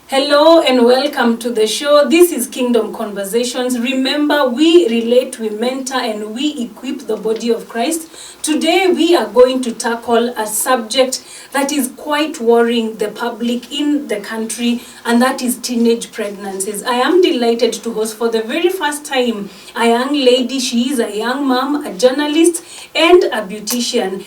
Hello and welcome to the show. This is Kingdom Conversations. Remember, we relate, we mentor, and we equip the body of Christ. Today, we are going to tackle a subject that is quite worrying the public in the country, and that is teenage pregnancies. I am delighted to host for the very first time a young lady. She is a young mom, a journalist, and a beautician.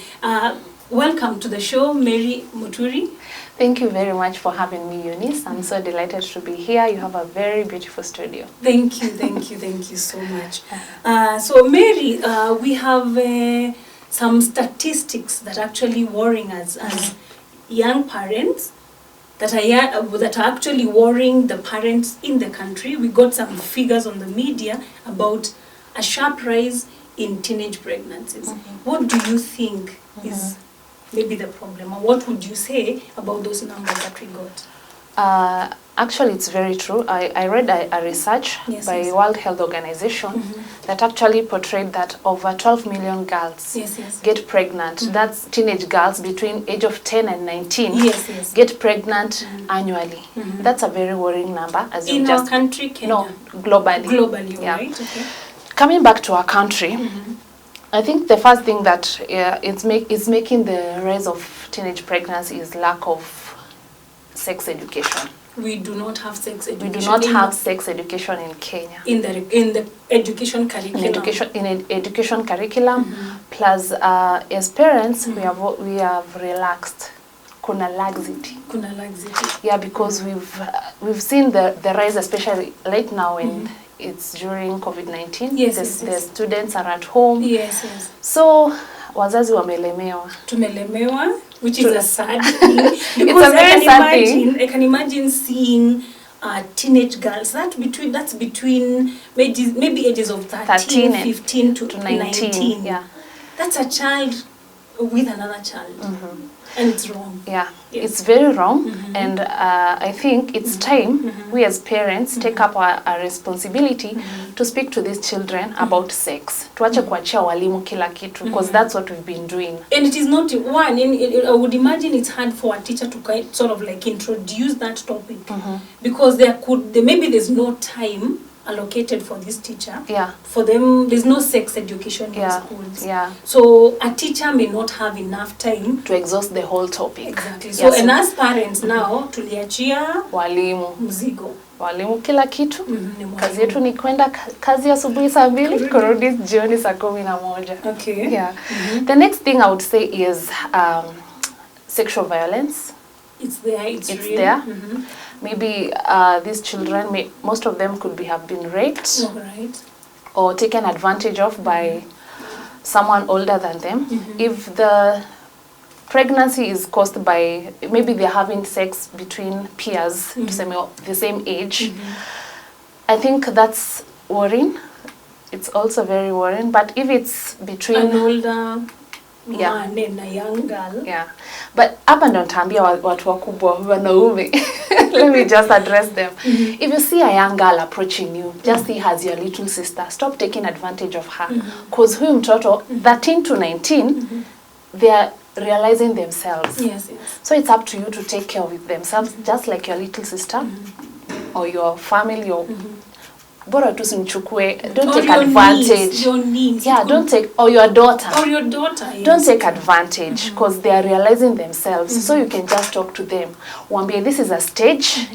Welcome to the show, Mary Muturi. Thank you very much for having me, Eunice. I'm so delighted to be here. You have a very beautiful studio. Thank you so much. So Mary, we have some statistics that actually worrying us as young parents, that are actually worrying the parents in the country. We got some figures on the media about a sharp rise in teenage pregnancies. What do you think is maybe the problem, or what would you say about those numbers that we got? Actually, it's very true. I read a research by World Health Organization that actually portrayed that over 12 million girls get pregnant. That's teenage girls between age of 10 and 19 get pregnant annually. That's a very worrying number. As in our country, Kenya? No, globally. Globally, right? Okay. Coming back to our country, I think the first thing that is making the rise of teenage pregnancy is lack of sex education. We do not have sex education. We do not have sex education in Kenya. In the education curriculum. In education curriculum, plus as parents we have relaxed. Kuna laxity. Yeah, because we've seen the rise, especially right now in it's during COVID-19. The students are at home. So wazazi wamelemewa. Tumelemewa, which is a sad thing. It's a very sad thing. I can imagine seeing teenage girls that's between maybe ages of 13 15 to 19. Yeah. That's a child with another child. And it's wrong. Yeah, it's very wrong. And I think it's time we as parents take up our responsibility to speak to these children about sex. Tuache kuachia walimu kila kitu, because that's what we've been doing. And it is not one. I would imagine it's hard for a teacher to sort of like introduce that topic, because maybe there's no time allocated for this teacher. Yeah. For them, there's no sex education in schools. Yeah. So a teacher may not have enough time to exhaust the whole topic. Exactly. So and as parents now, tuliachia walimu mzigo. Walimu kila kitu. Kazi yetu ni kwenda kazi asubuhi saa 2, kurudi jioni saa 11. Okay. Yeah. The next thing I would say is sexual violence. It's there. It's real. There. Maybe these children, most of them have been raped or taken advantage of by someone older than them. If the pregnancy is caused by, maybe they're having sex between peers, the same age, I think that's worrying. It's also very worrying. But if it's between an older man and a young girl. Yeah. But hapa ndo nitaambia watu wakubwa wanaume. Let me just address them. If you see a young girl approaching you, just see her as your little sister. Stop taking advantage of her. Because huyu mtoto, 13 to 19, they are realizing themselves. So it's up to you to take care of themselves, just like your little sister or your family or bora tu simchukue, don't take advantage. Your niece. Yeah, don't take, or your daughter. Yes. Don't take advantage, because they are realizing themselves. So you can just talk to them. Wambie, this is a stage,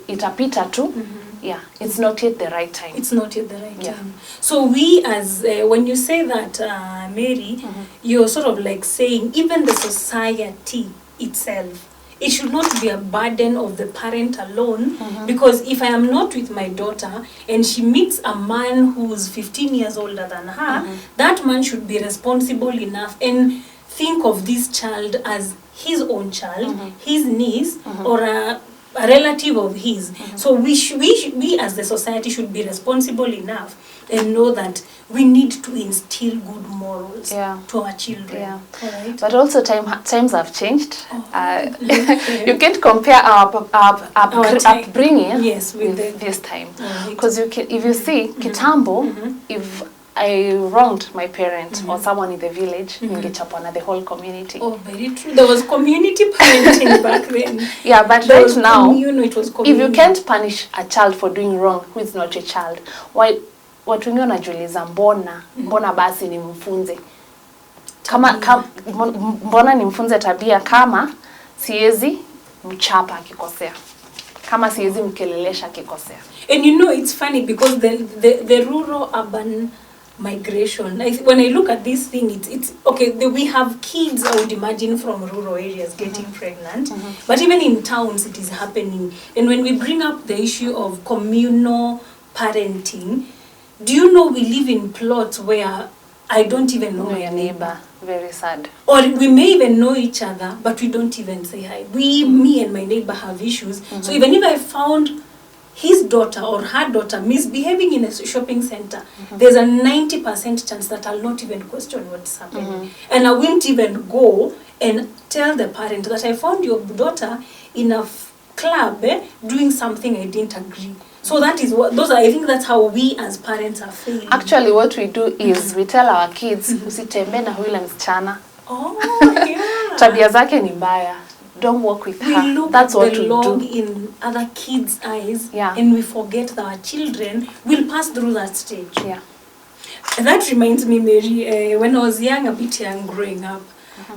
itapita tu. Yeah, it's not yet the right time. It's not yet the right time. So we as, when you say that, Mary, you're sort of like saying, even the society itself, it should not be a burden of the parent alone, because if I am not with my daughter and she meets a man who's 15 years older than her, that man should be responsible enough and think of this child as his own child, his niece, or a relative of his. So we as the society should be responsible enough and know that we need to instill good morals to our children. Right? But also times have changed. You can't compare our upbringing with this time. Because if you see, kitambo, if I wronged my parent or someone in the village, ningechapwa na the whole community. Oh, very true. There was community parenting back then. Yeah, but There right was now, it was if you can't punish a child for doing wrong who is not your child, why watu wengi wanajiuliza mbona basi nimfunze mbona nimfunze tabia kama siwezi mchapa akikosea, kama siwezi mkelelesha akikosea. And you know, it's funny because the rural urban migration, when I look at this thing, it's okay, we have kids, I would imagine, from rural areas getting pregnant, but even in towns it is happening. And when we bring up the issue of communal parenting, do you know we live in plots where I don't even know my neighbor? Very sad. Or we may even know each other, but we don't even say hi. Me and my neighbor have issues. So even if I found his daughter or her daughter misbehaving in a shopping center, there's a 90% chance that I'll not even question what's happening. And I won't even go and tell the parent that I found your daughter in a club doing something I didn't agree. So that is what, I think that's how we as parents are feeling. Actually, what we do is we tell our kids, usitembe na yule msichana. Oh, yeah. Tabia zake ni mbaya. Don't walk with her. We look That's what the we log do. in other kids' eyes, Yeah. and we forget that our children will pass through that stage. Yeah. And that reminds me, Mary, when I was young, a bit young, growing up,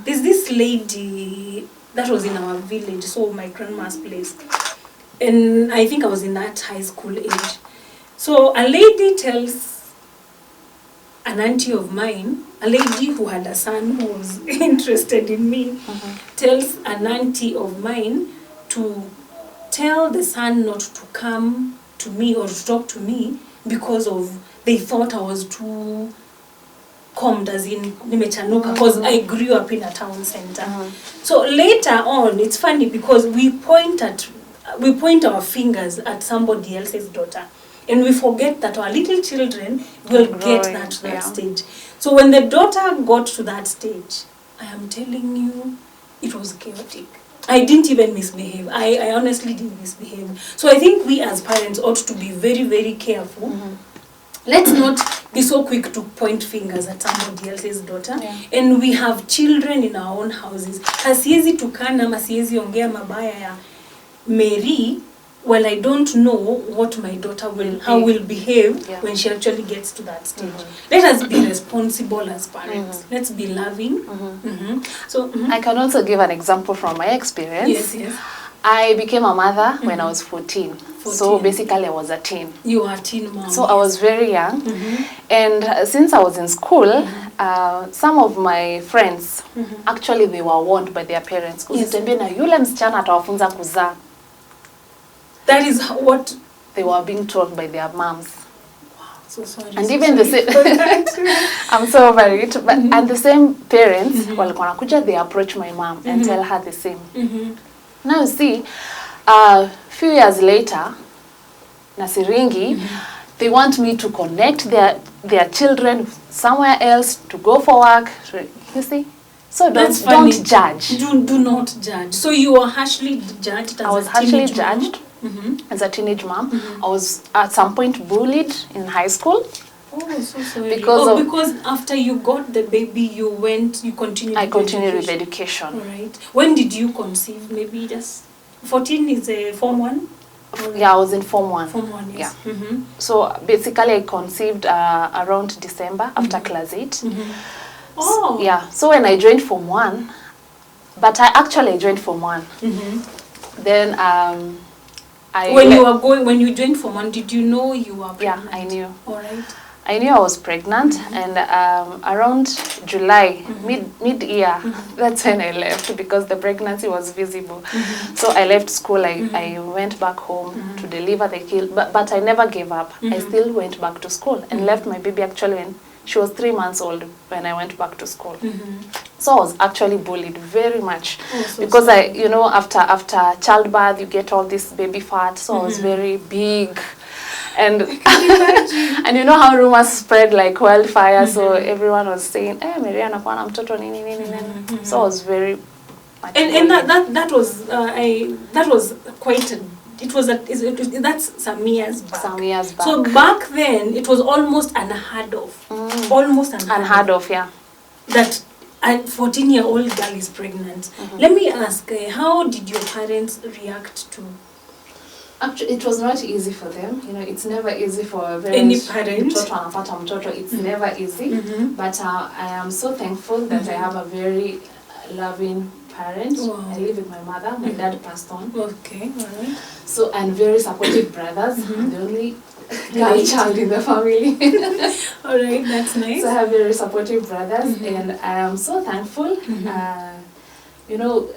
there's this lady that was in our village, so my grandma's place. And I think I was in that high school age. So a lady tells an auntie of mine, a lady who had a son who was interested in me, tells an auntie of mine to tell the son not to come to me or to talk to me because of they thought I was too calmed, as in nimechanuka, because I grew up in a town center. So later on, it's funny because we point our fingers at somebody else's daughter, and we forget that our little children will get that to that stage. So when the daughter got to that stage, I am telling you, it was chaotic. I didn't even misbehave. I honestly didn't misbehave. So I think we as parents ought to be very, very careful. Let's not be so quick to point fingers at somebody else's daughter. And we have children in our own houses. Hasiezi tukana ama siezi ongea mabaya ya Mary, well, I don't know what my daughter will behave when she actually gets to that stage. Let us be responsible as parents. Let's be loving. So I can also give an example from my experience. Yes. I became a mother when I was 14. So basically I was a teen. You are a teen mom. So I was very young. And since I was in school, some of my friends, actually they were warned by their parents. Usitembee na yule msichana atawafunza kuzaa. That is what they were being told by their moms. Wow, so sorry. And even the same, I'm so over it. But and the same parents, walikuwa wanakuja, they approach my mom and tell her the same. Now you see, few years later, Nasiringi, they want me to connect their children somewhere else to go for work. You see. So don't judge. Do not judge. So you were harshly judged as I was harshly judged as a teenage mom. I was at some point bullied in high school. Oh, so sorry. Because after you got the baby, you continued. I continued with education. All right. When did you conceive? Maybe just 14 is a Form 1? Yeah, I was in Form 1. Form 1, yes. Yeah. So basically I conceived around December after class 8. Oh. Yeah, so when I joined Form 1, but I actually joined Form 1. Then when you joined Form 1, did you know you were pregnant? Yeah, I knew. All right. I knew I was pregnant, and around July, mid-year, that's when I left because the pregnancy was visible. So I left school, I went back home to deliver the kid, but I never gave up. I still went back to school and left my baby actually when she was 3 months old when I went back to school. So I was actually bullied very much because after childbirth you get all this baby fat, so I was very big. And and you know how rumors spread like wildfire, so everyone was saying, Mary anakuwa na mtoto nini nini nini. So I was very much and that was quite It was that's some years back. Some years back. So back then, it was almost unheard of. Almost Unheard of, yeah. That a 14-year-old girl is pregnant. Let me ask, how did your parents react to? Actually, it was not easy for them. You know, it's never easy for Any parent. Mtoto anapata mtoto. It's never easy. But I am so thankful that I have a very loving parent. Wow. I live with my mother. My dad passed on. Okay, all right. So, and very supportive brothers. I'm the only girl child in the family. All right, that's nice. So I have very supportive brothers, and I am so thankful. You know,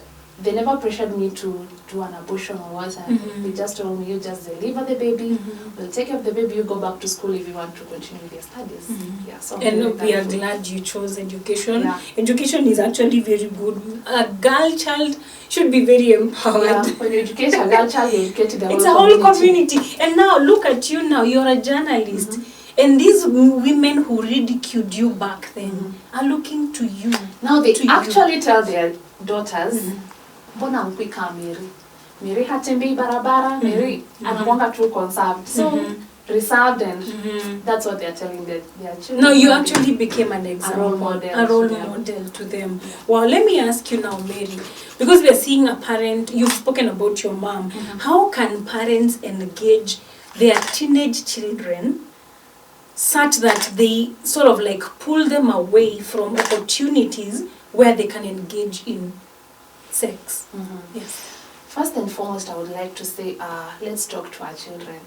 they never pressured me to do an abortion or what. They just told me, you just deliver the baby, we'll take care of the baby, you go back to school if you want to continue your studies. Yeah, so I'm very And we are thankful. glad you chose education. Yeah. Education is actually very good. A girl child should be very empowered. Yeah, when you educate a girl child, you educate the It's a whole community. And now look at you now, you're a journalist. And these women who ridiculed you back then are looking to you. Now they to you. actually tell their daughters, mbona mpika Mary? Mary hatembei barabara, Mary anakuanga tu conserved. So reserved, and that's what they're telling their children. No, you actually became an example, role model a role to them. model to them. Well, let me ask you now, Mary, because we are seeing a parent, you've spoken about your mom. How can parents engage their teenage children such that they sort of like pull them away from opportunities where they can engage in sex? Yes. First and foremost, I would like to say, let's talk to our children,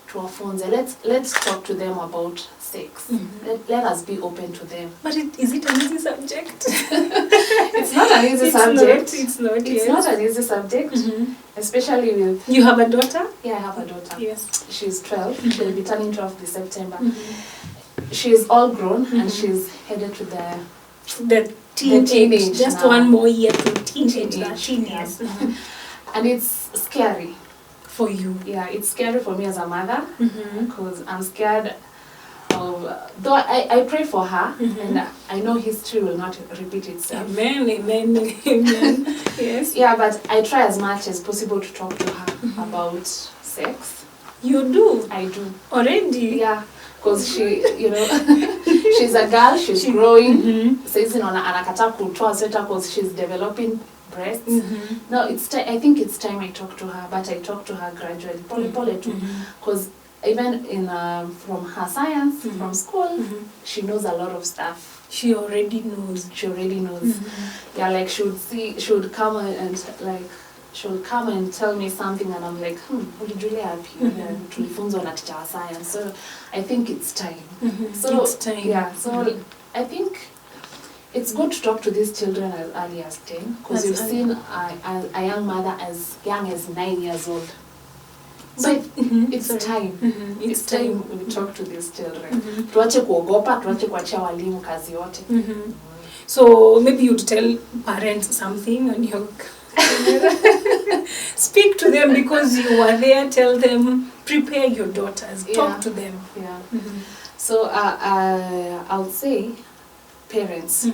to our phones. Let's talk to them about sex. Let us be open to them. But is it an easy subject? It's not an easy subject. It's not, It's yes. not an easy subject, especially with... You have a daughter? Yeah, I have a daughter. Yes. She's 12. She'll be turning 12 this September. She's all grown, and she's headed to The teenage, just now. one more year to teenage, Teenage, teen yeah. years. And it's scary. For you. Yeah, it's scary for me as a mother, because I'm scared of... Though I pray for her, and I know history will not repeat itself. Amen, amen, amen. Yes. Yeah, but I try as much as possible to talk to her about sex. You do? I do. Already? Yeah, because she, you know, she's a girl, she's growing. Says, you know, anakataa kutoa sweta because she's developing breasts. No, I think it's time I talk to her, but I talk to her gradually, pole too, because even in from her science, from school, she knows a lot of stuff. She already knows. She already knows. Yeah, like she would come and like, she would come and tell me something, and I'm like, ulijulia wapi? Tulifunzwa na teacher wa science. So I think it's time. So It's time. yeah, so I think it's good to talk to these children as early as 10, because you've seen a young mother as young as 9 years old. So it's time. It's time we talk to these children. Tuache kuogopa, tuache kuachia walimu kazi yote. So maybe you'd tell parents something on your... Speak to them because you were there. Tell them, prepare your daughters. Talk to them. Yeah. So I would say, parents,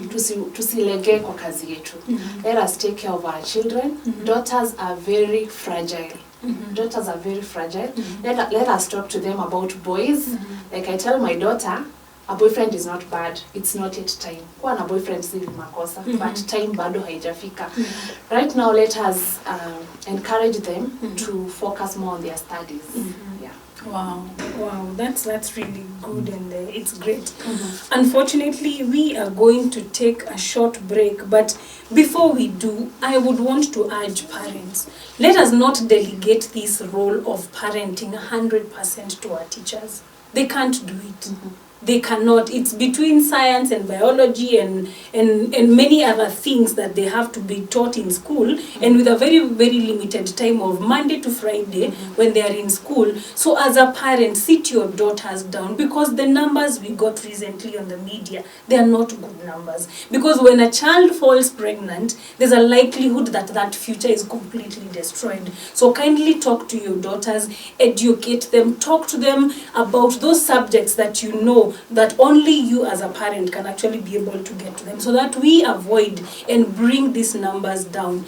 tusilege kwa kazi yetu. Let us take care of our children. Daughters are very fragile. Daughters are very fragile. Let us talk to them about boys. Like I tell my daughter, a boyfriend is not bad. It's not yet time. Kuwa na boyfriend si makosa, but time bado haijafika. Right now, let us encourage them to focus more on their studies. Yeah. Wow, that's really good, and it's great. Unfortunately, we are going to take a short break, but before we do, I would want to urge parents, let us not delegate this role of parenting 100% to our teachers. They can't do it. They cannot. It's between science and biology and many other things that they have to be taught in school, and with a very, very limited time of Monday to Friday when they are in school. So as a parent, sit your daughters down, because the numbers we got recently on the media, they are not good numbers. Because when a child falls pregnant, there's a likelihood that that future is completely destroyed. So kindly talk to your daughters, educate them, talk to them about those subjects that you know that only you as a parent can actually be able to get to them, so that we avoid and bring these numbers down.